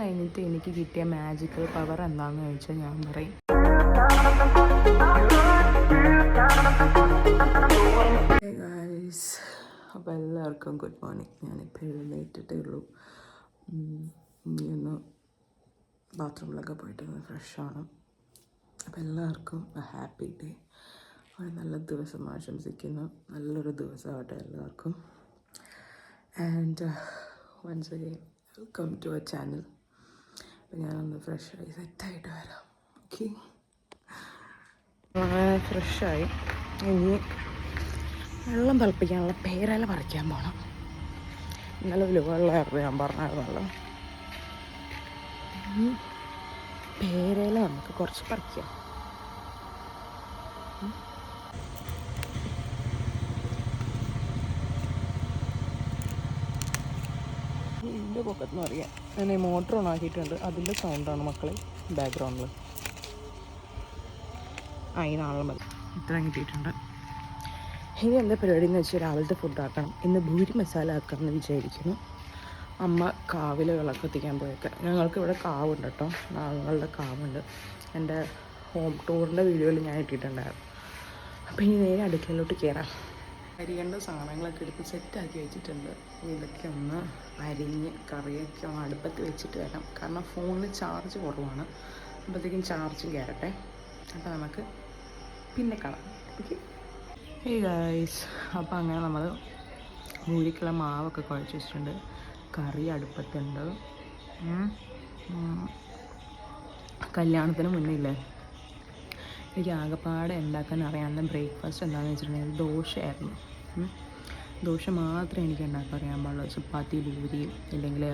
കഴിഞ്ഞിട്ട് എനിക്ക് കിട്ടിയ മാജിക്കൽ പവർ എന്താണെന്ന് ചോദിച്ചാൽ ഞാൻ പറയും അപ്പോൾ എല്ലാവർക്കും ഗുഡ് മോർണിംഗ്. ഞാനിപ്പോൾ എഴുന്നേറ്റിട്ടേ ഉള്ളൂ. ഇനി ഒന്ന് ബാത്റൂമിലൊക്കെ പോയിട്ട് ഫ്രഷാണ്. അപ്പോൾ എല്ലാവർക്കും ഹാപ്പി ഡേ, ഒരു നല്ല ദിവസം ആശംസിക്കുന്നു. നല്ലൊരു ദിവസമാകട്ടെ എല്ലാവർക്കും. And once again welcome to our channel. അപ്പോൾ ഞാനൊന്ന് ഫ്രഷായി സെറ്റായിട്ട് വരാം. ഓക്കെ, ഫ്രഷായി. ഇനി വെള്ളം തിളപ്പിക്കാനുള്ള പേരല പറിക്കാൻ പോകണം. ഇന്നലെ വെള്ളമായിരുന്നു ഞാൻ പറഞ്ഞായിരുന്നല്ലോ. പേരല നമുക്ക് കുറച്ച് പറിക്കാം. എൻ്റെ പൊക്കത്തെന്ന് പറയാം. ഞാൻ മോട്ടർ ഓൺ ആക്കിയിട്ടുണ്ട്, അതിൻ്റെ സൗണ്ടാണ് മക്കളെ ബാക്ക്ഗ്രൗണ്ടിൽ. അതിനാളെ മതി. ഇത്രയും കിട്ടിയിട്ടുണ്ട്. ഇനി എന്താ പരിപാടി എന്ന് വെച്ചാൽ രാവിലത്തെ ഫുഡ് ആക്കണം. ഇന്ന് ഭൂരി മസാല ആക്കാമെന്ന് വിചാരിക്കുന്നു. അമ്മ കാവിൽ വിളക്ക് എത്തിക്കാൻ പോയേക്കാം. ഞങ്ങൾക്ക് ഇവിടെ കാവുണ്ട് കേട്ടോ, ഞങ്ങളുടെ കാവുണ്ട്. എൻ്റെ ഹോം ടൂറിൻ്റെ വീഡിയോയിൽ ഞാൻ ഇട്ടിട്ടുണ്ടായിരുന്നു. അപ്പോൾ ഇനി നേരെ അടുക്കളയിലോട്ട് കയറാം. അരിയേണ്ട സാധനങ്ങളൊക്കെ എടുത്ത് സെറ്റാക്കി വെച്ചിട്ടുണ്ട്. ഇതൊക്കെ ഒന്ന് അരിഞ്ഞ് കറിയൊക്കെ ഒന്ന് അടുപ്പത്ത് വെച്ചിട്ട് വരാം. കാരണം ഫോണിൽ ചാർജ് കുറവാണ്. അപ്പോഴത്തേക്കും ചാർജും കയറട്ടെ. അപ്പോൾ നമുക്ക് പിന്നെ കാണാം. Okay, hey guys. അപ്പോൾ അങ്ങനെ നമ്മൾ മൂരിക്കുള്ള മാവൊക്കെ കുഴച്ച് വെച്ചിട്ടുണ്ട്. കറി അടുപ്പത്തുണ്ട്. കല്യാണത്തിന് മുന്നേ ഇല്ലേ, എനിക്ക് ആകെപ്പാടെ ഉണ്ടാക്കാൻ അറിയാവുന്ന ബ്രേക്ക്ഫാസ്റ്റ് എന്താണെന്ന് വെച്ചിട്ടുണ്ടെങ്കിൽ ദോശയായിരുന്നു. ദോശ മാത്രമേ എനിക്ക് ഉണ്ടാക്കാൻ അറിയാൻ പാടുള്ളൂ. ചപ്പാത്തി, പൂരി, ഇല്ലെങ്കിൽ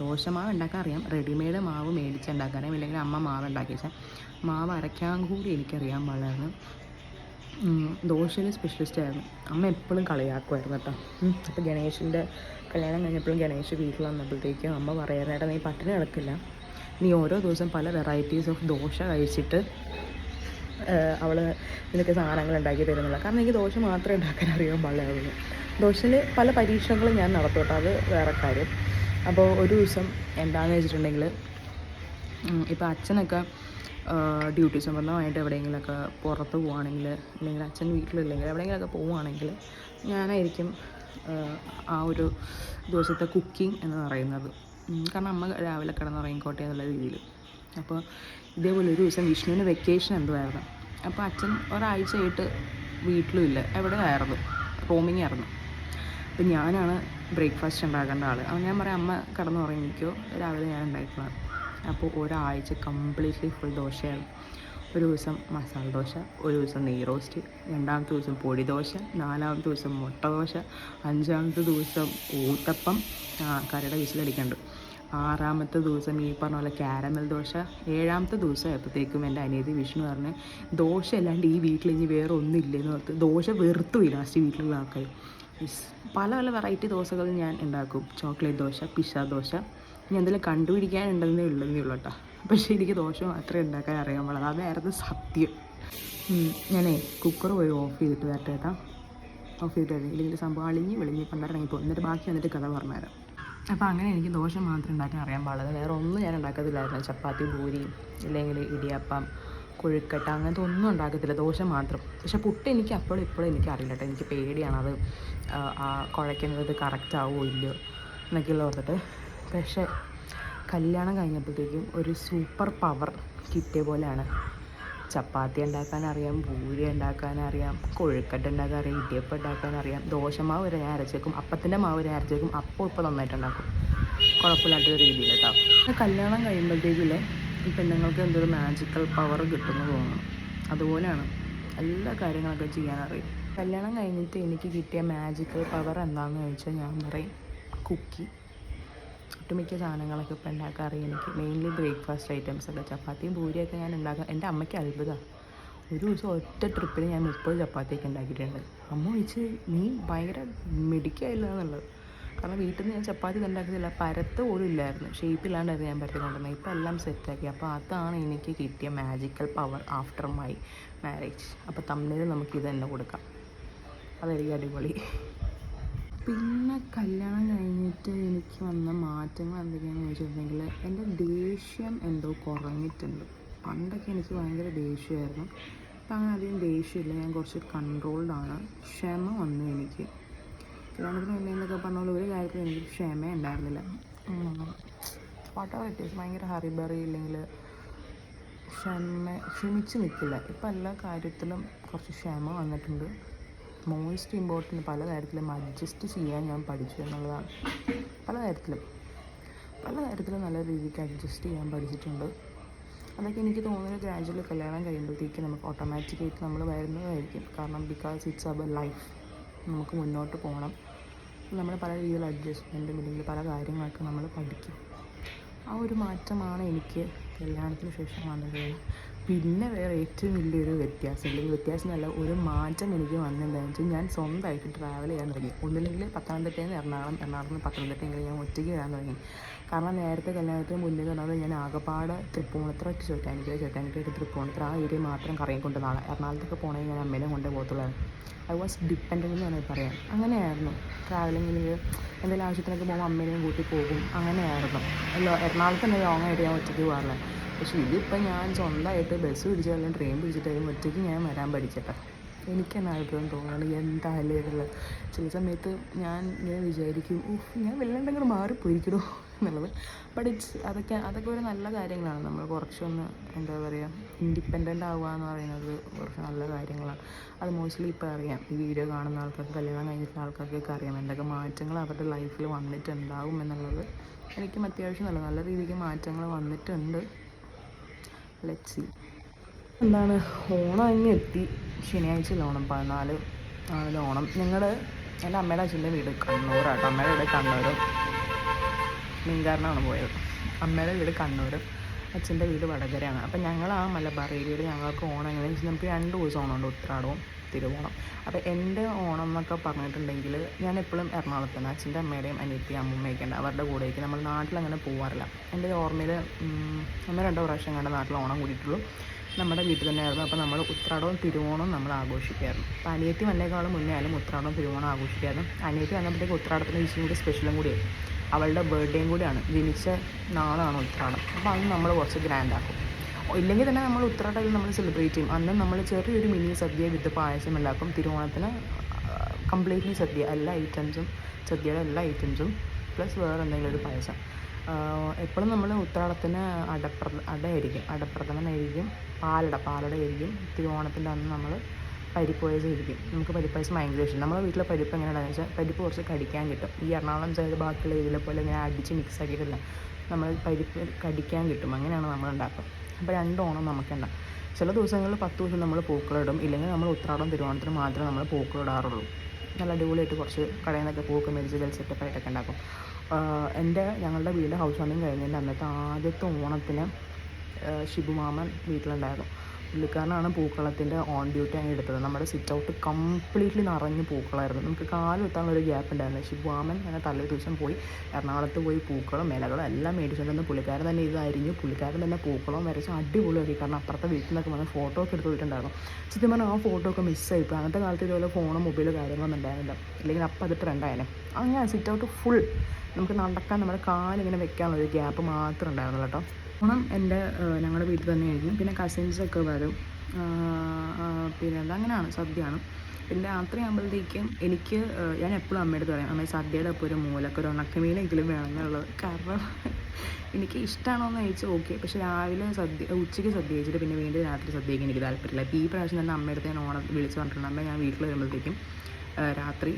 ദോശമാവ് ഉണ്ടാക്കാൻ അറിയാം. റെഡിമെയ്ഡ് മാവ് മേടിച്ച് ഉണ്ടാക്കാൻ അറിയാം. ഇല്ലെങ്കിൽ അമ്മ മാവ് ഉണ്ടാക്കിച്ചാൽ മാവ് അരയ്ക്കാൻ കൂടി എനിക്കറിയാൻ പാടില്ലായിരുന്നു. ദോശയിൽ സ്പെഷ്യലിസ്റ്റ് ആയിരുന്നു. അമ്മ എപ്പോഴും കളിയാക്കുമായിരുന്നു കേട്ടോ. അപ്പോൾ ഗണേഷിൻ്റെ കല്യാണം കഴിഞ്ഞപ്പോഴും ഗണേഷ് വീട്ടിൽ വന്നപ്പോഴത്തേക്കും അമ്മ പറയാനായിട്ട് നീ പട്ടിണി കിടക്കില്ല, നീ ഓരോ ദിവസം പല വെറൈറ്റീസ് ഓഫ് ദോശ കഴിച്ചിട്ട് അവൾ നിനക്ക് സാധനങ്ങൾ ഉണ്ടാക്കി തരുന്നില്ല. കാരണം എനിക്ക് ദോശ മാത്രമേ ഉണ്ടാക്കാൻ അറിയാൻ പാടില്ലായിരുന്നു. ദോശയിൽ പല പരീക്ഷണങ്ങളും ഞാൻ നടത്തും കേട്ടോ, അത് വേറെ കാര്യം. അപ്പോൾ ഒരു ദിവസം എന്താണെന്ന് വെച്ചിട്ടുണ്ടെങ്കിൽ, ഇപ്പോൾ അച്ഛനൊക്കെ ഡ്യൂട്ടി സംബന്ധമായിട്ട് എവിടെയെങ്കിലുമൊക്കെ പുറത്ത് പോവുകയാണെങ്കിൽ, അല്ലെങ്കിൽ അച്ഛൻ വീട്ടിലില്ലെങ്കിൽ എവിടെയെങ്കിലുമൊക്കെ പോവുകയാണെങ്കിൽ ഞാനായിരിക്കും ആ ഒരു ദിവസത്തെ കുക്കിംഗ് എന്ന് പറയുന്നത്. കാരണം അമ്മ രാവിലെ കിടന്നുറങ്ങിക്കോട്ടെ എന്നുള്ള രീതിയിൽ. അപ്പോൾ ഇതേപോലെ ഒരു ദിവസം വിഷ്ണുവിന് വെക്കേഷൻ എന്തുമായിരുന്നു. അപ്പോൾ അച്ഛൻ ഒരാഴ്ചയായിട്ട് വീട്ടിലും ഇല്ല, എവിടെ ആയിരുന്നു, റൂമിങ് ആയിരുന്നു. അപ്പോൾ ഞാനാണ് ബ്രേക്ക്ഫാസ്റ്റ് ഉണ്ടാക്കേണ്ട ആൾ. അപ്പോൾ ഞാൻ പറയാം അമ്മ കിടന്നുറങ്ങിക്കോ, രാവിലെ ഞാൻ ഉണ്ടാക്കണം. അപ്പോൾ ഒരാഴ്ച കംപ്ലീറ്റ്ലി ഫുൾ ദോശയായിരുന്നു. ഒരു ദിവസം മസാല ദോശ, ഒരു ദിവസം നെയ് റോസ്റ്റ്, രണ്ടാമത്തെ ദിവസം പൊടി ദോശ, നാലാമത്തെ ദിവസം മുട്ട ദോശ, അഞ്ചാമത്തെ ദിവസം ഊത്തപ്പം, കറിയുടെ വിസിലടിക്കുന്നുണ്ട്, ആറാമത്തെ ദിവസം ഈ പറഞ്ഞ പോലെ കാരമൽ ദോശ, ഏഴാമത്തെ ദിവസം ആയപ്പോഴത്തേക്കും എൻ്റെ അനിയത്തി വിഷ്ണു പറഞ്ഞ് ദോശ അല്ലാണ്ട് ഈ വീട്ടിൽ ഇനി വേറെ ഒന്നും ഇല്ലെന്ന് ഓർത്ത് ദോശ വെറുത്തുപോയി ലാസ്റ്റ് വീട്ടിലുള്ള ആൾക്കാർ. പല പല വെറൈറ്റി ദോശകൾ ഞാൻ ഉണ്ടാക്കും. ചോക്ലേറ്റ് ദോശ, പിസ്സ ദോശ, ഇനി എന്തെങ്കിലും കണ്ടുപിടിക്കാനുണ്ടെന്നേ ഉള്ളൂ കേട്ടോ. പക്ഷേ എനിക്ക് ദോശ മാത്രമേ ഉണ്ടാക്കാൻ അറിയാൻ പാടില്ല, അതായിരുന്നു സത്യം. ഞാനേ കുക്കർ പോയി ഓഫ് ചെയ്തിട്ട് വരട്ടെ കേട്ടോ. ഓഫ് ചെയ്തിട്ട് ഇല്ലെങ്കിൽ സംഭവം വെളിഞ്ഞ് പണ്ടായിറങ്ങിപ്പോൾ, എന്നിട്ട് ബാക്കി വന്നിട്ട് കഥ പറഞ്ഞുതരാം. അപ്പോൾ അങ്ങനെ എനിക്ക് ദോശ മാത്രം ഉണ്ടാക്കാൻ അറിയാൻ പാടില്ല, വേറെ ഒന്നും ഞാൻ ഉണ്ടാക്കത്തില്ലായിരുന്നു. ചപ്പാത്തി, പൂരി, ഇല്ലെങ്കിൽ ഇടിയപ്പം, കൊഴുക്കട്ട, അങ്ങനത്തെ ഒന്നും ഉണ്ടാക്കത്തില്ല, ദോശ മാത്രം. പക്ഷേ പുട്ട് എനിക്ക് അപ്പോഴും ഇപ്പോഴും എനിക്ക് അറിയില്ല കേട്ടോ. എനിക്ക് പേടിയാണ് അത് കുഴയ്ക്കുന്നത് കറക്റ്റ് ആവുമോ ഇല്ലയോ എന്നൊക്കെയുള്ള ഓർത്തിട്ട്. പക്ഷേ കല്യാണം കഴിഞ്ഞപ്പോഴത്തേക്കും ഒരു സൂപ്പർ പവർ കിട്ടിയ പോലെയാണ്. ചപ്പാത്തി ഉണ്ടാക്കാനറിയാം, പൂരി ഉണ്ടാക്കാനറിയാം, കൊഴുക്കട്ട ഉണ്ടാക്കാനറിയാം, ഇടിയപ്പം ഉണ്ടാക്കാനറിയാം, ദോശമാവ് വരെ ഞാൻ അരച്ചേക്കും, അപ്പത്തിൻ്റെ മാവ് വരെ അരച്ചേക്കും. അപ്പോൾ ഇപ്പോൾ നന്നായിട്ടുണ്ടാക്കും, കുഴപ്പമില്ലാത്തൊരു രീതിയിൽ കേട്ടോ. കല്യാണം കഴിയുമ്പോഴത്തേക്കില്ലേ ഈ പെണ്ണുങ്ങൾക്ക് എന്തൊരു മാജിക്കൽ പവർ കിട്ടുമെന്ന് തോന്നുന്നു. അതുപോലെയാണ് എല്ലാ കാര്യങ്ങളൊക്കെ ചെയ്യാനറിയും. കല്യാണം കഴിഞ്ഞിട്ട് എനിക്ക് കിട്ടിയ മാജിക്കൽ പവർ എന്താണെന്ന് ചോദിച്ചാൽ ഞാൻ പറയും കുക്കിംഗ്. ഒട്ടുമിക്ക സാധനങ്ങളൊക്കെ ഇപ്പോൾ ഉണ്ടാക്കാൻ അറിയാം എനിക്ക്. മെയിൻലി ബ്രേക്ക്ഫാസ്റ്റ് ഐറ്റംസൊക്കെ, ചപ്പാത്തിയും പൂരിയൊക്കെ ഞാൻ ഉണ്ടാക്കാം. എൻ്റെ അമ്മയ്ക്ക് അത്ഭുതമാണ്. ഒരു ദിവസം ഒറ്റ ട്രിപ്പിൽ ഞാൻ 30 ചപ്പാത്തിയൊക്കെ ഉണ്ടാക്കിയിട്ടുണ്ട്. അമ്മ ചോദിച്ച് നീ ഭയങ്കര മിടുക്കിയായില്ല എന്നുള്ളത്. കാരണം വീട്ടിൽ നിന്ന് ഞാൻ ചപ്പാത്തി ഉണ്ടാക്കുന്നില്ല, പരത്ത് പോലും ഇല്ലായിരുന്നു, ഷേപ്പില്ലാണ്ടായിരുന്നു ഞാൻ പരത്തി കൊണ്ടുവന്നത്. ഇപ്പോൾ എല്ലാം സെറ്റാക്കി. അപ്പോൾ അതാണ് എനിക്ക് കിട്ടിയ magical power after my marriage. അപ്പോൾ തമ്മിൽ നമുക്കിത് തന്നെ കൊടുക്കാം, അതായിരിക്കും അടിപൊളി. പിന്നെ കല്യാണം കഴിഞ്ഞിട്ട് എനിക്ക് വന്ന മാറ്റങ്ങൾ എന്തൊക്കെയാണെന്ന് ചോദിച്ചിട്ടുണ്ടെങ്കിൽ എൻ്റെ ദേഷ്യം എന്തോ കുറഞ്ഞിട്ടുണ്ട്. പണ്ടൊക്കെ എനിക്ക് ഭയങ്കര ദേഷ്യമായിരുന്നു. ഇപ്പം അങ്ങനെ അധികം ദേഷ്യമില്ല, ഞാൻ കുറച്ച് കൺട്രോൾഡാണ്. ക്ഷമ വന്നു എനിക്ക്. കല്യാണത്തിന് മുന്നേ എന്നൊക്കെ പറഞ്ഞ പോലെ ഒരു കാര്യത്തിൽ എനിക്ക് ക്ഷമ ഉണ്ടായിരുന്നില്ല. വാട്ടർ ഇറ്റ് ഈസ് ഭയങ്കര ഹറിബറി ഇല്ലെങ്കിൽ ക്ഷമിച്ച് നിൽക്കില്ല. ഇപ്പം എല്ലാ കാര്യത്തിലും കുറച്ച് ക്ഷമ വന്നിട്ടുണ്ട്. മോസ്റ്റ് ഇമ്പോർട്ടൻറ്റ് പല കാര്യത്തിലും അഡ്ജസ്റ്റ് ചെയ്യാൻ ഞാൻ പഠിച്ചു എന്നുള്ളതാണ്. പല കാര്യത്തിലും നല്ല രീതിക്ക് അഡ്ജസ്റ്റ് ചെയ്യാൻ പഠിച്ചിട്ടുണ്ട്. അതൊക്കെ എനിക്ക് തോന്നുന്നത് ഗ്രാജുവലി കല്യാണം കഴിയുമ്പോഴത്തേക്ക് നമുക്ക് ഓട്ടോമാറ്റിക്കായിട്ട് നമ്മൾ വരുന്നതായിരിക്കും. കാരണം ബിക്കോസ് ഇറ്റ്സ് അവർ ലൈഫ്, നമുക്ക് മുന്നോട്ട് പോകണം. നമ്മൾ പല രീതിയിൽ അഡ്ജസ്റ്റ്മെൻറ്റും ഇല്ലെങ്കിൽ പല കാര്യങ്ങളൊക്കെ നമ്മൾ പഠിക്കും. ആ ഒരു മാറ്റമാണ് എനിക്ക് കല്യാണത്തിന് ശേഷം വന്നത്. പിന്നെ വേറെ ഏറ്റവും വലിയൊരു വ്യത്യാസം, അല്ലെങ്കിൽ വ്യത്യാസമല്ല, ഒരു മാറ്റം എനിക്ക് വന്നതെന്ന് വെച്ചാൽ ഞാൻ സ്വന്തമായിട്ട് ട്രാവൽ ചെയ്യാൻ തുടങ്ങി. ഒന്നില്ലെങ്കിൽ പത്തനംതിട്ടയിൽ നിന്ന് എറണാകുളത്ത് നിന്ന് പത്തനംതിട്ടയെങ്കിൽ ഞാൻ ഒറ്റയ്ക്ക് വരാൻ തുടങ്ങി. കാരണം നേരത്തെ കല്യാണത്തിന് മുന്നേ പറഞ്ഞത് ഞാൻ ആകെപ്പാട് തൃപ്പൂണിത്തുറ ചോറ്റാനിക്കര തൃപ്പൂണിത്തുറ ആ ഏരിയ മാത്രം കറങ്ങിക്കൊണ്ട് നാളെ എറണാകുളത്തൊക്കെ പോകണമെങ്കിൽ ഞാൻ അമ്മേനെ കൊണ്ടേ പോകത്തുള്ളൂ. ഐ വാസ് ഡിപ്പെൻഡൻ്റ് എന്ന് വേണമെങ്കിൽ പറയാം. അങ്ങനെയായിരുന്നു ട്രാവലിങ്ങിൽ. എന്തെങ്കിലും ആവശ്യത്തിനൊക്കെ പോകുമ്പോൾ അമ്മേനെയും കൂട്ടി പോകും. അങ്ങനെയായിരുന്നു. എറണാകുളത്ത് തന്നെ ലോങ്ങായിട്ട് ഞാൻ ഒറ്റയ്ക്ക് പോകാറില്ല. പക്ഷേ ഇതിപ്പോൾ ഞാൻ സ്വന്തമായിട്ട് ബസ് പിടിച്ച് അല്ലെങ്കിൽ ട്രെയിൻ പിടിച്ചിട്ടായാലും ഒറ്റയ്ക്ക് ഞാൻ വരാൻ പഠിച്ചിട്ട് എനിക്ക് തന്നെ അത്ഭുതം തോന്നുന്നത്. എന്തായാലും ഇതുള്ളത് ചില സമയത്ത് ഞാൻ ഇങ്ങനെ വിചാരിക്കും, ഞാൻ വല്ലാണ്ടെങ്കിലും മാറിപ്പോയിരിക്കണോ എന്നുള്ളത്. ബട്ട് അതൊക്കെ ഒരു നല്ല കാര്യങ്ങളാണ്. നമ്മൾ കുറച്ചൊന്ന് എന്താ പറയുക, ഇൻഡിപെൻഡൻ്റ് ആവുക എന്ന് പറയുന്നത് കുറച്ച് നല്ല കാര്യങ്ങളാണ്. അത് മോസ്റ്റ്ലി ഇപ്പോൾ അറിയാം, ഈ വീഡിയോ കാണുന്ന ആൾക്കാർക്ക്, കല്യാണം കഴിഞ്ഞിട്ടുള്ള ആൾക്കാർക്കൊക്കെ അറിയാം എന്തൊക്കെ മാറ്റങ്ങൾ അവരുടെ ലൈഫിൽ വന്നിട്ടുണ്ടാവും എന്നുള്ളത്. എനിക്കും അത്യാവശ്യം നല്ല രീതിക്ക് മാറ്റങ്ങൾ വന്നിട്ടുണ്ട്. Let's see. എന്താണ്, ഓണം അങ്ങ് എത്തി. ശനിയാഴ്ച ഓണം, 14 ഓണം. എൻ്റെ അമ്മയുടെ അച്ഛൻ്റെ വീട് കണ്ണൂരാട്ടോ. അമ്മയുടെ വീട് കണ്ണൂരും മീൻകാരനാണ് പോയത്. അമ്മയുടെ വീട് കണ്ണൂരും അച്ഛൻ്റെ വീട് വടകരയാണ്. അപ്പം ഞങ്ങൾ ആ മലബാർ ഏരിയയിൽ ഞങ്ങൾക്ക് ഓണം എങ്ങനെയാണെന്ന് വെച്ചാൽ നമുക്ക് 2 ദിവസം ഓണമുണ്ട്, ഉത്രാടവും തിരുവോണം. അപ്പോൾ എൻ്റെ ഓണം എന്നൊക്കെ പറഞ്ഞിട്ടുണ്ടെങ്കിൽ ഞാൻ എപ്പോഴും എറണാകുളത്താണ്. അച്ഛൻ്റെ അമ്മയുടെയും അനിയത്തിയും അമ്മൂമ്മയൊക്കെ ഉണ്ട്, അവരുടെ കൂടെയൊക്കെ നമ്മൾ നാട്ടിലങ്ങനെ പോകാറില്ല. എൻ്റെ ഓർമ്മയിൽ 1-2 പ്രാവശ്യം കണ്ട നാട്ടിൽ ഓണം കൂടിയിട്ടുള്ളൂ. നമ്മുടെ വീട്ടിൽ തന്നെയായിരുന്നു. അപ്പോൾ നമ്മൾ ഉത്രാടവും തിരുവോണവും നമ്മൾ ആഘോഷിക്കായിരുന്നു. അപ്പോൾ അനിയത്തി വന്നേക്കാളും മുന്നേ ആയാലും ഉത്രാടവും തിരുവോണം ആഘോഷിക്കായിരുന്നു. അനിയത്തി വന്നപ്പോഴത്തേക്ക് ഉത്രാടത്തിന് ഇച്ചിരി കൂടി സ്പെഷ്യലും കൂടിയായി. അവളുടെ ബർത്ത്ഡേയും കൂടിയാണ്, ജനിച്ച നാളാണ് ഉത്രാടം. അപ്പോൾ അന്ന് നമ്മൾ കുറച്ച് ഗ്രാൻഡാക്കും. ഇല്ലെങ്കിൽ തന്നെ നമ്മൾ ഉത്രാടത്തിൽ നമ്മൾ സെലിബ്രേറ്റ് ചെയ്യും. അന്ന് നമ്മൾ ചെറിയൊരു മിനി സദ്യ വിത്ത് പായസം ഉണ്ടാക്കും. തിരുവോണത്തിന് കംപ്ലീറ്റ്ലി സദ്യ, എല്ലാ ഐറ്റംസും, സദ്യയുടെ എല്ലാ ഐറ്റംസും പ്ലസ് വേറെ എന്തെങ്കിലും ഒരു പായസം. എപ്പോഴും നമ്മൾ ഉത്രാടത്തിന് അടപ്രഥമനായിരിക്കും, പാലടയായിരിക്കും. തിരുവോണത്തിൻ്റെ അന്ന് നമ്മൾ പരിപ്പ് പായസം ഇരിക്കും. നമുക്ക് പരിപ്പ് പായസം ഭയങ്കര ഇഷ്ടം. നമ്മുടെ വീട്ടിലെ പരിപ്പ് എങ്ങനെയാണെന്ന് വെച്ചാൽ പരിപ്പ് കുറച്ച് കടിക്കാൻ കിട്ടും. ഈ എറണാകുളം സൈഡ് ബാക്കിയുള്ള ഇതിലെ പോലെ ഇങ്ങനെ അടിച്ച് മിക്സ് ആക്കിയിട്ടില്ല, നമ്മൾ പരിപ്പ് കടിക്കാൻ കിട്ടും. അങ്ങനെയാണ് നമ്മൾ ഉണ്ടാക്കുക. അപ്പോൾ 2 ഓണം നമുക്കുണ്ടാകും. ചില ദിവസങ്ങളിൽ 10 ദിവസം നമ്മൾ പൂക്കളിടും. ഇല്ലെങ്കിൽ നമ്മൾ ഉത്രാടം തിരുവോണത്തിന് മാത്രമേ നമ്മൾ പൂക്കളിടാറുള്ളൂ. നല്ല അടിപൊളിയായിട്ട് കുറച്ച് കടയിൽ നിന്നൊക്കെ പൂക്കൾ മേടിച്ച് വെൽ സെറ്റപ്പായിട്ടൊക്കെ ഉണ്ടാക്കും. ഞങ്ങളുടെ വീട് ഹൗസ് വാമിങ് കഴിഞ്ഞതിൻ്റെ അന്നത്തെ ആദ്യത്തെ ഓണത്തിന് ഷിബുമാമൻ വീട്ടിലുണ്ടായിരുന്നു. പുള്ളിക്കാരനാണ് പൂക്കളത്തിൻ്റെ ഓൺ ഡ്യൂട്ടി അങ്ങ് എടുത്തത്. നമ്മുടെ സിറ്റ് ഔട്ട് കംപ്ലീറ്റ്ലി നിറഞ്ഞ് പൂക്കളായിരുന്നു. നമുക്ക് കാലെത്താനുള്ള ഒരു ഗ്യാപ്പ് ഉണ്ടായിരുന്നു. ഷിബുമാമൻ അങ്ങനെ തലേ ദിവസം പോയി എറണാകുളത്ത് പോയി പൂക്കളും ഇലകളും എല്ലാം മേടിച്ചുകൊണ്ടുവന്ന് പുള്ളിക്കാരൻ തന്നെ ഇത് അരിഞ്ഞ് പുള്ളിക്കാരൻ തന്നെ പൂക്കളും വരച്ച് അടിപൊളിയാക്കി. കാരണം അപ്പുറത്തെ വീട്ടിൽ നിന്നൊക്കെ വന്ന് ഫോട്ടോ ഒക്കെ എടുത്ത് പോയിട്ടുണ്ടായിരുന്നു. സത്യം പറഞ്ഞാൽ ആ ഫോട്ടോ ഒക്കെ മിസ്സായിപ്പോൾ. അന്നത്തെ കാലത്ത് ഇതുപോലെ ഫോണോ മൊബൈലോ കാര്യങ്ങളൊന്നും ഉണ്ടായിരുന്നില്ല. അല്ലെങ്കിൽ അപ്പം അത് ട്രെൻഡായാലും അങ്ങനെ സിറ്റ് ഔട്ട് ഫുൾ നമുക്ക് നടക്കാൻ നമ്മുടെ കാലിങ്ങനെ വെക്കാനുള്ളൊരു ഗ്യാപ്പ് മാത്രമേ ഉണ്ടായിരുന്നുള്ളൂ കേട്ടോ. ഓണം ഞങ്ങളുടെ വീട്ടിൽ തന്നെയായിരിക്കും. പിന്നെ കസിൻസൊക്കെ വരും. പിന്നെ അങ്ങനെയാണ്, സദ്യയാണ്. പിന്നെ രാത്രിയാകുമ്പോഴത്തേക്കും ഞാൻ എപ്പോഴും അമ്മയുടെ പറയാം, അമ്മ സദ്യയുടെ ഒപ്പം ഒരു മൂലക്ക് ഒരു ഉണക്കമീനെങ്കിലും വേണമെന്നുള്ളത്. കാരണം എനിക്ക് ഇഷ്ടമാണോയെന്ന് ചോദിച്ചാൽ ഓക്കെ, പക്ഷേ ഉച്ചയ്ക്ക് സദ്യ കഴിച്ചിട്ട് പിന്നെ വീണ്ടും രാത്രി സദ്യയ്ക്ക് എനിക്ക് താല്പര്യമില്ല. അപ്പോൾ ഈ പ്രാവശ്യം തന്നെ അമ്മയുടെ ഞാൻ ഓണം വിളിച്ച് പറഞ്ഞിട്ടുണ്ട്. അമ്മ ഞാൻ വീട്ടിൽ വരുമ്പോഴത്തേക്കും രാത്രി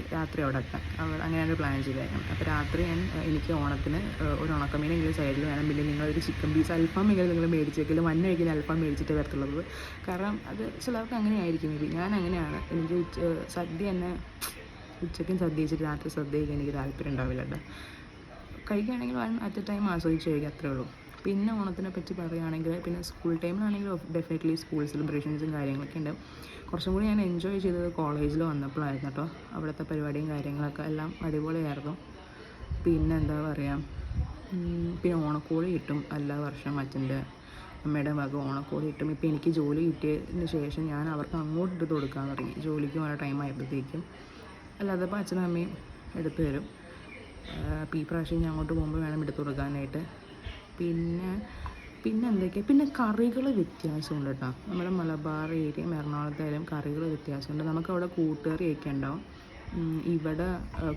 അവിടെ എത്താം, അങ്ങനെയാണ് പ്ലാൻ ചെയ്തേക്കാം. അപ്പോൾ രാത്രി എനിക്ക് ഓണത്തിന് ഒരു ഉണക്കമീനെങ്കിലും സൈഡിൽ വേണം. പിന്നെ നിങ്ങളൊരു ചിക്കൻ പീസ് അൽഫാം എങ്കിലും നിങ്ങൾ മേടിച്ചേക്കലും മഞ്ഞ കഴിക്കുന്ന അൽഫാം മേടിച്ചിട്ട് വരത്തുള്ളത്. കാരണം അത് ചിലർക്ക് അങ്ങനെയായിരിക്കും. ഞാൻ അങ്ങനെയാണ്. എനിക്ക് സദ്യ തന്നെ ഉച്ചയ്ക്കും സദ്യ കഴിച്ചിട്ട് രാത്രി സദ്യ കഴിക്കാൻ എനിക്ക് താല്പര്യം ഉണ്ടാവില്ല കേട്ടോ. കഴിക്കുകയാണെങ്കിൽ അറ്റ് എ ടൈം ആസ്വദിച്ച് കഴിക്കുക, അത്രേ ഉള്ളൂ. പിന്നെ ഓണത്തിനെ പറ്റി പറയുകയാണെങ്കിൽ പിന്നെ സ്കൂൾ ടൈമിലാണെങ്കിൽ ഡെഫിനറ്റ്ലി സ്കൂൾ സെലിബ്രേഷൻസും കാര്യങ്ങളൊക്കെ ഉണ്ട്. കുറച്ചും കൂടി ഞാൻ എൻജോയ് ചെയ്തത് കോളേജിൽ വന്നപ്പോഴായിരുന്നു കേട്ടോ. അവിടുത്തെ പരിപാടിയും കാര്യങ്ങളൊക്കെ എല്ലാം അടിപൊളിയായിരുന്നു. പിന്നെ എന്താ പറയുക, പിന്നെ ഓണക്കോടി കിട്ടും എല്ലാ വർഷവും. അമ്മയുടെ വക ഓണക്കോടി കിട്ടും. ഇപ്പോൾ എനിക്ക് ജോലി കിട്ടിയതിന് ശേഷം ഞാൻ അവർക്ക് അങ്ങോട്ട് ഇട്ട് കൊടുക്കാൻ തുടങ്ങി. ജോലിക്ക് പോകാൻ ടൈം ആയപ്പോഴത്തേക്കും. അല്ലാതെ ഇപ്പോൾ അച്ഛനും അമ്മയും എടുത്തു തരും. ഈ പ്രാവശ്യം ഞാൻ അങ്ങോട്ട് പോകുമ്പോൾ വേണം എടുത്തു കൊടുക്കാനായിട്ട്. പിന്നെ പിന്നെ കറികൾ വ്യത്യാസമുണ്ട് കേട്ടോ. നമ്മുടെ മലബാർ ഏരിയയും എറണാകുളത്തായാലും കറികൾ വ്യത്യാസമുണ്ട്. നമുക്കവിടെ കൂട്ടുകറിയൊക്കെ ഉണ്ടാവും. ഇവിടെ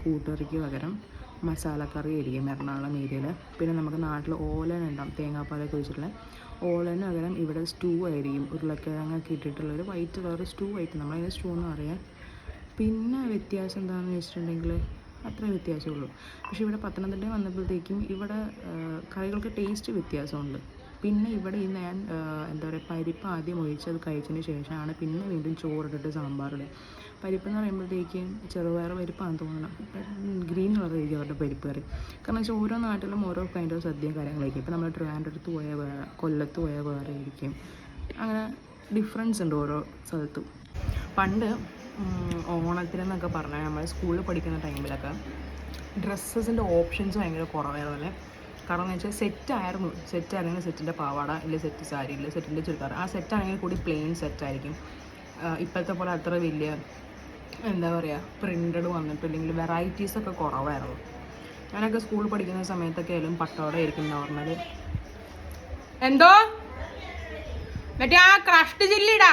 കൂട്ടുകറിക്ക് പകരം മസാലക്കറി ആയിരിക്കും എറണാകുളം ഏരിയയിൽ. പിന്നെ നമുക്ക് നാട്ടിൽ ഓലൻ ഉണ്ടാവും, തേങ്ങാപ്പാലൊക്കെ ഒഴിച്ചിട്ടുള്ള ഓലന് പകരം ഇവിടെ സ്റ്റൂ ആയിരിക്കും. ഉരുളക്കിഴങ്ങൊക്കെ ഇട്ടിട്ടുള്ളൊരു വൈറ്റ് കളർ സ്റ്റൂ ആയിട്ട്, നമ്മളതിന് സ്റ്റൂ എന്ന് പറയാം. പിന്നെ വ്യത്യാസം എന്താണെന്ന് വെച്ചിട്ടുണ്ടെങ്കിൽ അത്രേ വ്യത്യാസമുള്ളൂ. പക്ഷേ ഇവിടെ പത്തനംതിട്ടയിൽ വന്നപ്പോഴത്തേക്കും ഇവിടെ കറികൾക്ക് ടേസ്റ്റ് വ്യത്യാസമുണ്ട്. പിന്നെ ഇവിടെ ഈ ഞാൻ എന്താ പറയുക, പരിപ്പ് ആദ്യം ഒഴിച്ചത് കഴിച്ചതിന് ശേഷമാണ് പിന്നെ വീണ്ടും ചോറിട്ടിട്ട് സാമ്പാറിടുക. പരിപ്പെന്ന് പറയുമ്പോഴത്തേക്കും ചെറുപയർ പരിപ്പാണെന്ന് തോന്നണം, ഗ്രീൻ കളറായിരിക്കും അവരുടെ പരിപ്പ് കറി. കാരണം വെച്ചാൽ ഓരോ നാട്ടിലും ഓരോ കൈൻഡ് ഓഫ് സദ്യയും കാര്യങ്ങളായിരിക്കും. ഇപ്പോൾ നമ്മൾ ട്രിവാൻഡ്രത്ത് പോയാൽ വേറെ, കൊല്ലത്ത് പോയാൽ വേറെ ആയിരിക്കും. അങ്ങനെ ഡിഫറൻസ് ഉണ്ട് ഓരോ സ്ഥലത്തും. പണ്ട് ഓണത്തിനെന്നൊക്കെ പറഞ്ഞാൽ നമ്മൾ സ്കൂളിൽ പഠിക്കുന്ന ടൈമിലൊക്കെ ഡ്രസ്സസിൻ്റെ ഓപ്ഷൻസ് ഭയങ്കര കുറവായിരുന്നല്ലേ. കാരണം എന്ന് വെച്ചാൽ സെറ്റാണെങ്കിൽ സെറ്റിൻ്റെ പാവാട, ഇല്ലെങ്കിൽ സെറ്റ് സാരി, ഇല്ലെങ്കിൽ സെറ്റിൻ്റെ ചുരിദാർ. ആ സെറ്റാണെങ്കിൽ കൂടി പ്ലെയിൻ സെറ്റായിരിക്കും. ഇപ്പോഴത്തെ പോലെ അത്ര വലിയ എന്താ പറയുക പ്രിൻ്റഡ് വന്നിട്ടില്ലെങ്കിൽ വെറൈറ്റീസൊക്കെ കുറവായിരുന്നു. ഞാനൊക്കെ സ്കൂളിൽ പഠിക്കുന്ന സമയത്തൊക്കെ ആയാലും പട്ടോടെ ആയിരിക്കും നോർമൽ. എന്തോ മറ്റേ ആ ക്രഷ്ഡ് ചില്ലിടാ,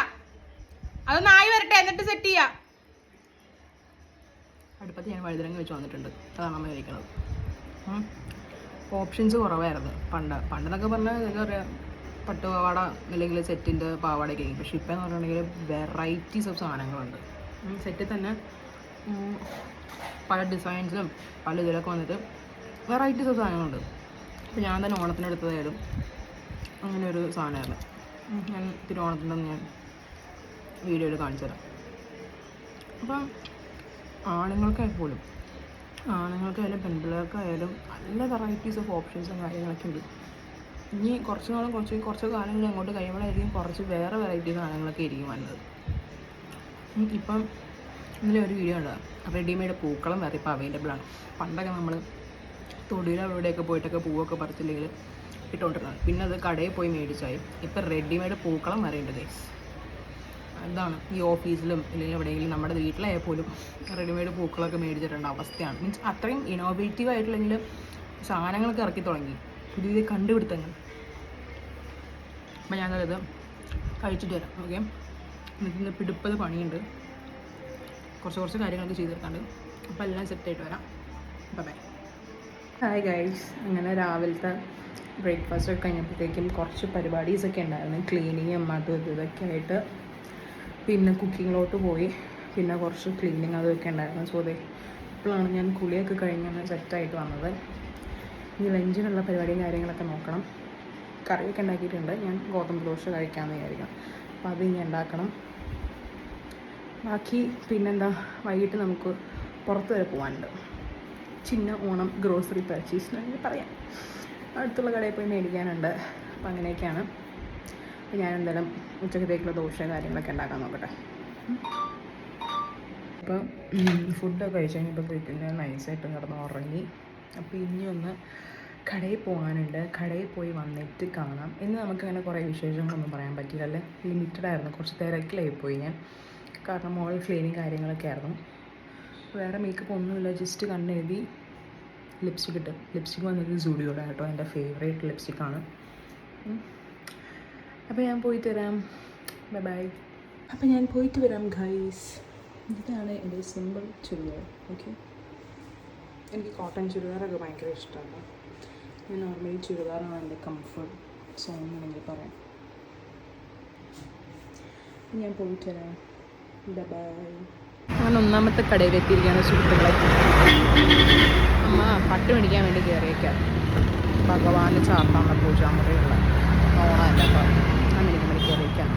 അതൊന്ന് ആയി വരട്ടെ എന്നിട്ട് സെറ്റ് ചെയ്യാം. അടുപ്പത്ത് ഞാൻ വഴുതനങ്ങ വെച്ച് വന്നിട്ടുണ്ട്, അതാണ് നമ്മൾ കഴിക്കുന്നത്. ഓപ്ഷൻസ് കുറവായിരുന്നു പണ്ടെന്നൊക്കെ പറഞ്ഞാൽ എന്താ പറയുക, പട്ടുപാവാട അല്ലെങ്കിൽ സെറ്റിൻ്റെ പാവാടയൊക്കെ ആയിരിക്കും. പക്ഷേ ഇപ്പം എന്ന് പറഞ്ഞിട്ടുണ്ടെങ്കിൽ വെറൈറ്റീസ് ഓഫ് സാധനങ്ങളുണ്ട്. സെറ്റിൽ തന്നെ പല ഡിസൈൻസിലും പല ഇതിലൊക്കെ വന്നിട്ട് വെറൈറ്റീസ് ഓഫ് സാധനങ്ങളുണ്ട്. അപ്പോൾ ഞാൻ തന്നെ ഓണത്തിനെടുത്തതായാലും അങ്ങനെ ഒരു സാധനമായിരുന്നു. ഞാൻ തിരുവോണത്തിൻ്റെ ഞാൻ വീഡിയോയിൽ കാണിച്ചു തരാം. അപ്പം ആണുങ്ങൾക്കായാലും പെൺപിള്ളേർക്കായാലും നല്ല വെറൈറ്റീസ് ഓഫ് ഓപ്ഷൻസും കാര്യങ്ങളൊക്കെ ഉണ്ട്. ഇനി കുറച്ച് കാലങ്ങൾ അങ്ങോട്ട് കഴിയുമ്പോഴായിരിക്കും കുറച്ച് വേറെ വെറൈറ്റി സാധനങ്ങളൊക്കെ ആയിരിക്കും വന്നത്. ഇപ്പം ഇന്നലെ ഒരു വീഡിയോ ഉണ്ട്, റെഡിമെയ്ഡ് പൂക്കളം വരെ ഇപ്പോൾ അവൈലബിൾ ആണ്. പണ്ടൊക്കെ നമ്മൾ തൊടിയിൽ അവിടെയൊക്കെ പോയിട്ടൊക്കെ പൂവൊക്കെ പറിച്ചില്ലെങ്കിൽ ഇട്ടുകൊണ്ടിരുന്നത്, പിന്നെ അത് കടയിൽ പോയി മേടിച്ചായി. ഇപ്പം റെഡിമെയ്ഡ് പൂക്കളം വരെ ഉണ്ട് ഗൈസ്. അതാണ് ഈ ഓഫീസിലും അല്ലെങ്കിൽ എവിടെയെങ്കിലും നമ്മുടെ വീട്ടിലായാൽ പോലും റെഡിമെയ്ഡ് പൂക്കളൊക്കെ മേടിച്ചിട്ടുണ്ട് അവസ്ഥയാണ്. മീൻസ് അത്രയും ഇന്നോവേറ്റീവ് ആയിട്ടുള്ളെങ്കിൽ സാധനങ്ങളൊക്കെ ഇറക്കി തുടങ്ങി, പുതിയ കണ്ടുപിടുത്തങ്ങൾ. അപ്പം ഞാനത് കഴിച്ചിട്ട് വരാം. ഓക്കെ, എന്നിട്ട് പിടിപ്പത് പണിയുണ്ട്, കുറച്ച് കാര്യങ്ങളൊക്കെ ചെയ്തെടുക്കാണ്ട്. അപ്പോൾ എല്ലാം സെറ്റായിട്ട് വരാം. ബൈ. ഹായ് ഗൈസ്, അങ്ങനെ രാവിലത്തെ ബ്രേക്ക്ഫാസ്റ്റ് ഒക്കെ കഴിഞ്ഞപ്പോഴത്തേക്കും കുറച്ച് പരിപാടീസൊക്കെ ഉണ്ടായിരുന്നു, ക്ലീനിങ്ങും അതും ഇതൊക്കെ ആയിട്ട്. പിന്നെ കുക്കിങ്ങിലോട്ട് പോയി, പിന്നെ കുറച്ച് ക്ലീനിങ് അതൊക്കെ ഉണ്ടായിരുന്നു. സോ ഇപ്പോഴാണ് ഞാൻ കുളിയൊക്കെ കഴിഞ്ഞൊന്ന് സെറ്റായിട്ട് വന്നത്. ഇനി ലഞ്ചിനുള്ള പരിപാടിയും കാര്യങ്ങളൊക്കെ നോക്കണം. കറിയൊക്കെ ഉണ്ടാക്കിയിട്ടുണ്ട്, ഞാൻ ഗോതമ്പ് ദോശ കഴിക്കാമെന്ന് വിചാരിക്കണം. അപ്പോൾ അത് ഇനി ഉണ്ടാക്കണം. ബാക്കി പിന്നെന്താ, വൈകിട്ട് നമുക്ക് പുറത്ത് വരെ പോകാനുണ്ട്. ചിന്ന ഓണം ഗ്രോസറി പർച്ചേസ് എന്ന് പറയാം. അടുത്തുള്ള കടയിൽ പോയി മേടിക്കാനുണ്ട്. അപ്പോൾ അങ്ങനെയൊക്കെയാണ്. അപ്പോൾ ഞാൻ എന്തായാലും ഉച്ചക്കത്തേക്കുള്ള ദോശ കാര്യങ്ങളൊക്കെ ഉണ്ടാക്കാൻ നോക്കട്ടെ. അപ്പോൾ ഫുഡൊക്കെ കഴിച്ച് കഴിഞ്ഞപ്പോഴത്തേക്കും ഞാൻ നൈസായിട്ട് കിടന്ന് ഉറങ്ങി. അപ്പോൾ ഇനി ഒന്ന് കടയിൽ പോകാനുണ്ട്. കടയിൽ പോയി വന്നിട്ട് കാണാം. ഇന്ന് നമുക്കങ്ങനെ കുറേ വിശേഷങ്ങളൊന്നും പറയാൻ പറ്റിയില്ലല്ലേ, ലിമിറ്റഡ് ആയിരുന്നു. കുറച്ച് തിരക്കിലായിപ്പോയി ഞാൻ, കാരണം മോൾ ക്ലീനിങ് കാര്യങ്ങളൊക്കെ ആയിരുന്നു. വേറെ മേക്കപ്പ് ഒന്നുമില്ല, ജസ്റ്റ് കണ്ണെഴുതി ലിപ്സ്റ്റിക്ക് വന്നത് സൂഡിയോടെ കേട്ടോ, എൻ്റെ ഫേവറേറ്റ് ലിപ്സ്റ്റിക്കാണ്. അപ്പോൾ ഞാൻ പോയിട്ട് വരാം. ബൈ. അപ്പോൾ ഞാൻ പോയിട്ട് വരാം ഗൈസ്. ഇതാണ് എൻ്റെ സിമ്പിൾ ചുരിദാർ. ഓക്കെ, എനിക്ക് കോട്ടൺ ചുരിദാറൊക്കെ ഭയങ്കര ഇഷ്ടമാണ്. ഞാൻ നോർമലി ചുരിദാറാണ് എൻ്റെ കംഫർട്ട് സോൺ വേണമെങ്കിൽ പറയാം. ഞാൻ പോയിട്ട് വരാം. ബൈ. അങ്ങനെ ഒന്നാമത്തെ കടയിലെത്തിയിരിക്കുകയാണ് സുഹൃത്തുക്കളെ. അമ്മ പട്ട് മേടിക്കാൻ വേണ്ടി കയറിയേക്കാം. ഭഗവാന് ചാർത്താനുള്ള പൂജാമുറിയുള്ള ഓണമല്ല, അപ്പോൾ അങ്ങനെ വേണ്ടി കയറിയേക്കാം.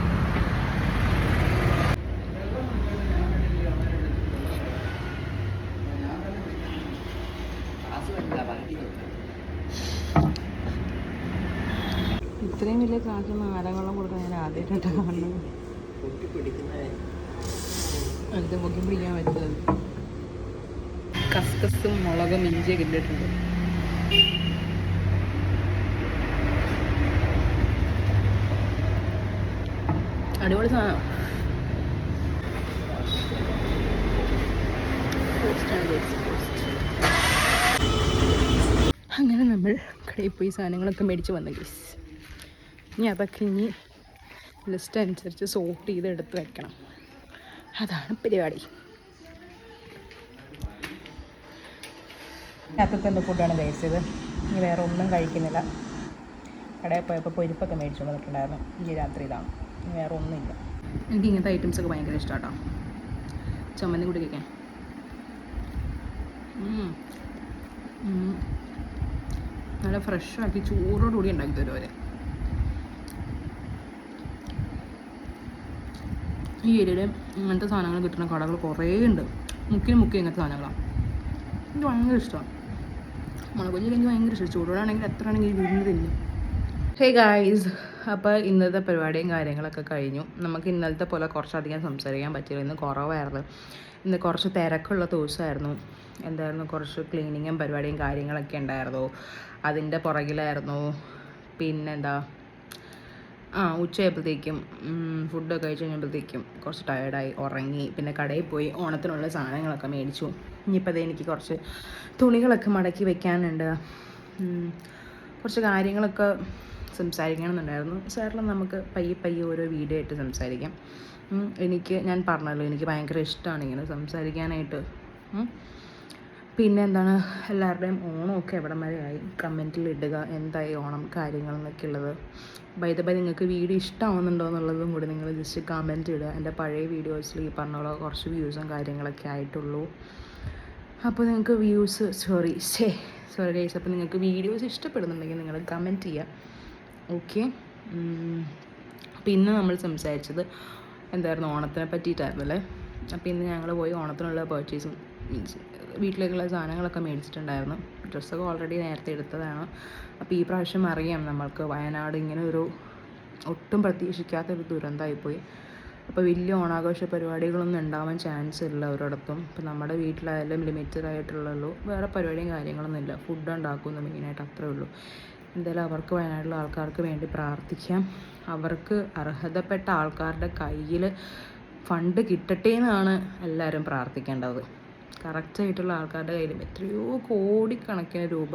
ഇത്രയും വലിയ ക്ലാസ്സിൽ നാരങ്ങളും കൊടുക്കാൻ ഞാൻ ആദ്യമായിട്ടാണ് കാണുന്നത്. അത് പൊക്കി പിടിക്കാൻ പറ്റുന്നത്. കസ്കസും മുളകും ഇഞ്ചിയൊക്കെ ഇട്ടിട്ടുണ്ട്. അടിപൊളി സാധനം. പോസ്റ്റ് അങ്ങനെ നമ്മൾ കടയിൽ പോയി സാധനങ്ങളൊക്കെ മേടിച്ച് വന്നു ഗൈസ്. ഇനി അതൊക്കെ ലിസ്റ്റ് അനുസരിച്ച് സോർട്ട് ചെയ്ത് എടുത്ത് വയ്ക്കണം. അതാണ് പരിപാടി. രാത്രിത്തെ ഫുഡാണ് കഴിച്ചത്. ഇനി വേറെ ഒന്നും കഴിക്കുന്നില്ല. കടയിൽ പോയപ്പോൾ പൊരിപ്പൊക്കെ മേടിച്ചു വന്നിട്ടുണ്ടായിരുന്നു. ഇനി രാത്രി ഇതാണ്, ഇനി വേറെ ഒന്നുമില്ല. എനിക്ക് ഇങ്ങനത്തെ ഐറ്റംസൊക്കെ ഭയങ്കര ഇഷ്ടമാണ് കേട്ടോ. ചമ്മന്തി കൂടി കഴിക്കാൻ നല്ല ഫ്രഷാക്കി ചൂടോടുകൂടി ഉണ്ടാക്കി തരും അവർ. ഈ ഏരിയയിൽ ഇങ്ങനത്തെ സാധനങ്ങൾ കിട്ടുന്ന കടകൾ കുറേ ഉണ്ട്. മുക്കി ഇങ്ങനത്തെ സാധനങ്ങളാണ്. എനിക്ക് ഭയങ്കര ഇഷ്ടമാണ്. മുളകൊഞ്ചിൽ എനിക്ക് ഭയങ്കര ഇഷ്ടം. ചൂടോടാണെങ്കിൽ എത്ര ആണെങ്കിലും ഇരുന്ന് തിന്നും. ഹേ ഗായ്സ്, അപ്പോൾ ഇന്നത്തെ പരിപാടിയും കാര്യങ്ങളൊക്കെ കഴിഞ്ഞു. നമുക്ക് ഇന്നലത്തെ പോലെ കുറച്ചധികം സംസാരിക്കാൻ പറ്റില്ല. ഇന്ന് കുറവായിരുന്നു. ഇന്ന് കുറച്ച് തിരക്കുള്ള ദിവസമായിരുന്നു. എന്തായിരുന്നു, കുറച്ച് ക്ലീനിങ്ങും പരിപാടിയും കാര്യങ്ങളൊക്കെ ഉണ്ടായിരുന്നു. അതിൻ്റെ പുറകിലായിരുന്നു. പിന്നെന്താ, ഉച്ചയായപ്പോഴത്തേക്കും ഫുഡൊക്കെ കഴിച്ച് കഴിഞ്ഞപ്പോഴത്തേക്കും കുറച്ച് ടയേർഡായി, ഉറങ്ങി. പിന്നെ കടയിൽ പോയി ഓണത്തിനുള്ള സാധനങ്ങളൊക്കെ മേടിച്ചു. ഇനിയിപ്പോൾ അതേ എനിക്ക് കുറച്ച് തുണികളൊക്കെ മടക്കി വെക്കാനുണ്ട്. കുറച്ച് കാര്യങ്ങളൊക്കെ സംസാരിക്കണമെന്നുണ്ടായിരുന്നു. സാറിൽ നമുക്ക് പയ്യെ ഓരോ വീഡിയോ ആയിട്ട് സംസാരിക്കാം. ഞാൻ പറഞ്ഞല്ലോ, എനിക്ക് ഭയങ്കര ഇഷ്ടമാണ് ഇങ്ങനെ സംസാരിക്കാനായിട്ട്. പിന്നെ എന്താണ്, എല്ലാവരുടെയും ഓണമൊക്കെ എവിടം വരെ ആയി കമൻറ്റിൽ ഇടുക, എന്തായി ഓണം കാര്യങ്ങൾ എന്നൊക്കെ ഉള്ളത്. ബൈ നിങ്ങൾക്ക് വീഡിയോ ഇഷ്ടമാവുന്നുണ്ടോ എന്നുള്ളതും കൂടി നിങ്ങൾ ജസ്റ്റ് കമൻറ്റ് ഇടുക. എൻ്റെ പഴയ വീഡിയോസിൽ ഈ പറഞ്ഞ പോലെ കുറച്ച് വ്യൂസും കാര്യങ്ങളൊക്കെ ആയിട്ടുള്ളൂ. അപ്പോൾ നിങ്ങൾക്ക് സോറി ഗൈസ്, അപ്പോൾ നിങ്ങൾക്ക് വീഡിയോസ് ഇഷ്ടപ്പെടുന്നുണ്ടെങ്കിൽ നിങ്ങൾ കമൻറ്റ് ചെയ്യുക. ഓക്കെ. അപ്പോൾ ഇന്ന് നമ്മൾ സംസാരിച്ചത് എന്തായിരുന്നു, ഓണത്തിനെ പറ്റിയിട്ടായിരുന്നല്ലേ. അപ്പോൾ ഇന്ന് ഞങ്ങൾ പോയി ഓണത്തിനുള്ള പർച്ചേസും വീട്ടിലേക്കുള്ള സാധനങ്ങളൊക്കെ മേടിച്ചിട്ടുണ്ടായിരുന്നു. ഡ്രസ്സൊക്കെ ഓൾറെഡി നേരത്തെ എടുത്തതാണ്. അപ്പോൾ ഈ പ്രാവശ്യം അറിയാം, നമ്മൾക്ക് വയനാട് ഇങ്ങനെ ഒരു ഒട്ടും പ്രതീക്ഷിക്കാത്തൊരു ദുരന്തമായിപ്പോയി. അപ്പോൾ വലിയ ഓണാഘോഷ പരിപാടികളൊന്നും ഉണ്ടാവാൻ ചാൻസ് ഇല്ല ഒരിടത്തും. ഇപ്പോൾ നമ്മുടെ വീട്ടിലായാലും ലിമിറ്റഡ് ആയിട്ടുള്ളൂ. വേറെ പരിപാടിയും കാര്യങ്ങളൊന്നും ഇല്ല. ഫുഡ് ഉണ്ടാക്കുന്നു മെയിനായിട്ട്, അത്രേ ഉള്ളൂ. എന്തായാലും അവർക്ക്, വയനാട്ടിലെ ആൾക്കാർക്ക് വേണ്ടി പ്രാർത്ഥിക്കാം. അവർക്ക് അർഹതപ്പെട്ട ആൾക്കാരുടെ കയ്യിൽ ഫണ്ട് കിട്ടട്ടെ എന്നാണ് എല്ലാവരും പ്രാർത്ഥിക്കേണ്ടത്. കറക്റ്റായിട്ടുള്ള ആൾക്കാരുടെ കയ്യിലും എത്രയോ കോടിക്കണക്കിന് രൂപ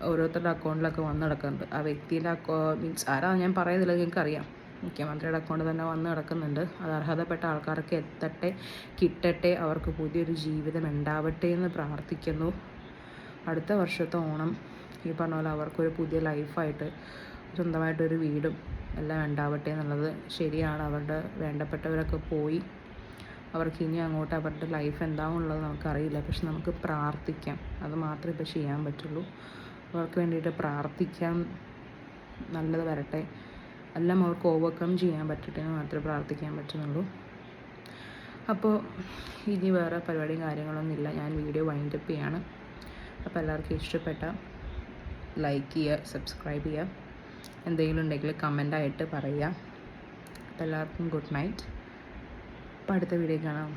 ഓരോരുത്തരുടെ അക്കൗണ്ടിലൊക്കെ വന്ന് കിടക്കുന്നുണ്ട്. ആ വ്യക്തിയുടെ മീൻസ് ആരാ ഞാൻ പറയുന്നില്ല, നിങ്ങൾക്കറിയാം. മുഖ്യമന്ത്രിയുടെ അക്കൗണ്ട് തന്നെ വന്ന് കിടക്കുന്നുണ്ട്. അത് അർഹതപ്പെട്ട ആൾക്കാർക്ക് എത്തട്ടെ, കിട്ടട്ടെ, അവർക്ക് പുതിയൊരു ജീവിതം ഉണ്ടാവട്ടെ എന്ന് പ്രാർത്ഥിക്കുന്നു. അടുത്ത വർഷത്തെ ഓണം ഈ പറഞ്ഞ പോലെ അവർക്കൊരു പുതിയ ലൈഫായിട്ട്, സ്വന്തമായിട്ടൊരു വീടും എല്ലാം ഉണ്ടാവട്ടെ എന്നുള്ളത് ശരിയാണ്. അവരുടെ വേണ്ടപ്പെട്ടവരൊക്കെ പോയി. അവർക്ക് ഇനി അങ്ങോട്ട് അവരുടെ ലൈഫ് എന്താണെന്നുള്ളത് നമുക്കറിയില്ല. പക്ഷെ നമുക്ക് പ്രാർത്ഥിക്കാം, അത് മാത്രമേ ഇപ്പോൾ ചെയ്യാൻ പറ്റുള്ളൂ. അവർക്ക് വേണ്ടിയിട്ട് പ്രാർത്ഥിക്കാം, നല്ലത് വരട്ടെ, എല്ലാം അവർക്ക് ഓവർകം ചെയ്യാൻ പറ്റട്ടെ എന്ന് മാത്രമേ പ്രാർത്ഥിക്കാൻ പറ്റുന്നുള്ളൂ. അപ്പോൾ ഇനി വേറെ പരിപാടിയും കാര്യങ്ങളൊന്നുമില്ല. ഞാൻ വീഡിയോ വൈൻഡപ്പ് ചെയ്യാണ്. അപ്പോൾ എല്ലാവർക്കും ഇഷ്ടപ്പെട്ട ലൈക്ക് ചെയ്യുക, സബ്സ്ക്രൈബ് ചെയ്യുക, എന്തെങ്കിലും ഉണ്ടെങ്കിൽ കമൻ്റായിട്ട് പറയുക. അപ്പോൾ എല്ലാവർക്കും ഗുഡ് നൈറ്റ്. അപ്പോൾ അടുത്ത വീഡിയോ കാണാം.